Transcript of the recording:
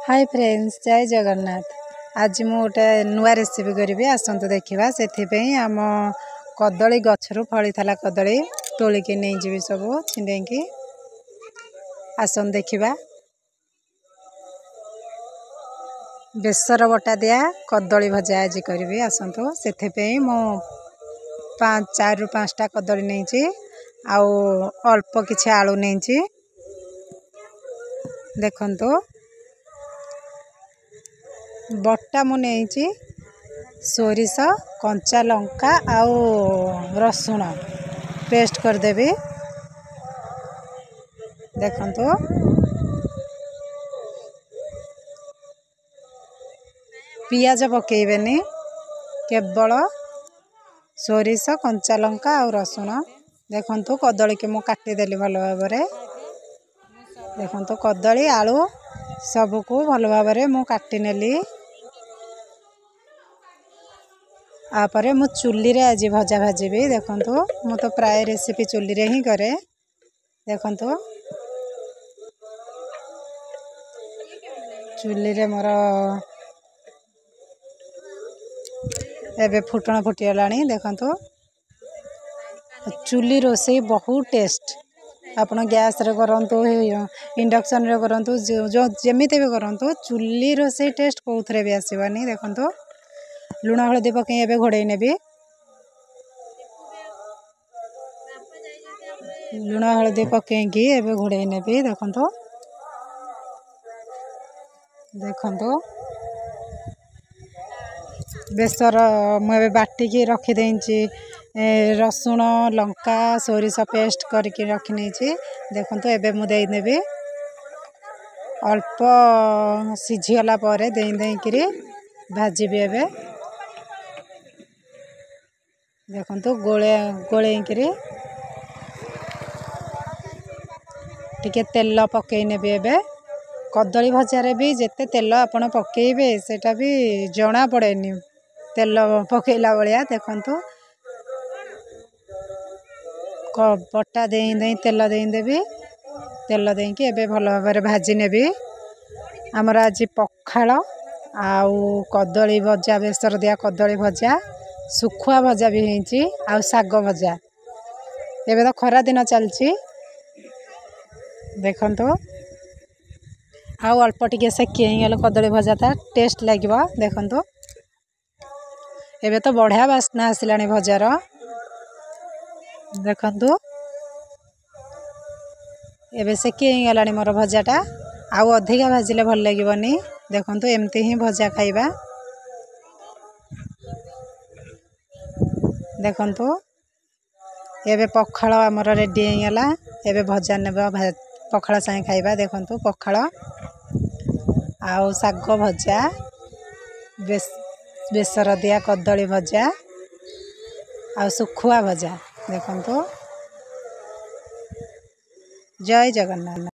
Hi friends, जय जगन्नाथ। आज मु गोटे नुआ रेसिपी करी आसतु देखा। से आम कदली गचर फली था कदली तोलिकी नहीं जी सब छिंडी आसन देखा। बेसर बटा दिया कदली भजा आज करी आसतु। से मु 4 ରୁ 5टा कदली नहीं अल्प किसी आलू नहीं देखंतु। बटा मु नहीं सोरिष कंचा लंका आउ रसुण पेस्ट करदेवी देखंतु। पियाज पकेबेनी, केवल सोरिष कंचा लंका आउ रसुण देखंतु। कदली के मु काटिदेली भल भाव देखंतु। कदली आलू सबको भल भाव मु काटी नेली। आपरे मु चुल्ली रे आज भजा भाजीबी देखंतु। मु तो प्राय रेसिपी चुल्ली रे ही करे देखंतु। चुल्ली रे मोर एबे फुटण फुटिगलानी देखंतु। चुल्ली रोषे बहुत टेस्ट। आपण गैस रे करंतु, इंडक्शन रे करंतु, जो जेमिते भी करंतु, चुल्ली रोषे टेस्ट कोथरे भी आसीबानी देखंतु। लुण हलदी पकई एबे घोड़े नेबी। लुण हलदी पकई एबे घोड़े नेबी देखंतु। देखंतु बेसर मुझे बाटिकी रखी देंची। रसुण लंका सोरिष पेस्ट करके रखी नहीं देखंतु। एबे मु देई नेबी अल्प सिझीगला परे देई भाजीबी एबे देखंतु। गोलेइकरी टिके तेल पकई नेबी एबे। कदली भजारे भी जेते तेल आपण पकेइबे सेटा भी जना पड़ेनी तेल पकेला बलिया देखंतु। बटा देई तेल देबी। तेल देकी एबे भल भाव भाजी नेबी। हमर आज पखाल आउ कदली भजा, बेसर दिया कदली भजा, सुखुआ भजा भी हेंची आउ साग भजा। एबे तो खरा दिन चलची देखंतु। आउ अल्प टिके सेकी गले कदली भजा ता टेस्ट लागिबा देखंतु। एबे तो बढ़िया बास्ना आसिलानी भजार देखंतु। एबे सेकी गलानी मोर भजाटा। आउ अधिका भाजिले भल लागिबनी देखंतु। एमती ही भजा खाइबा देखंतु। एबे पखाल हमर रेडी गला। एबे भजा नेबा पखाल साई खाइबा देखंतु। पखाल आउ साग भजा, बेसर दिया कदली भजा आउ सुखुआ भजा देखंतु। जय जगन्नाथ।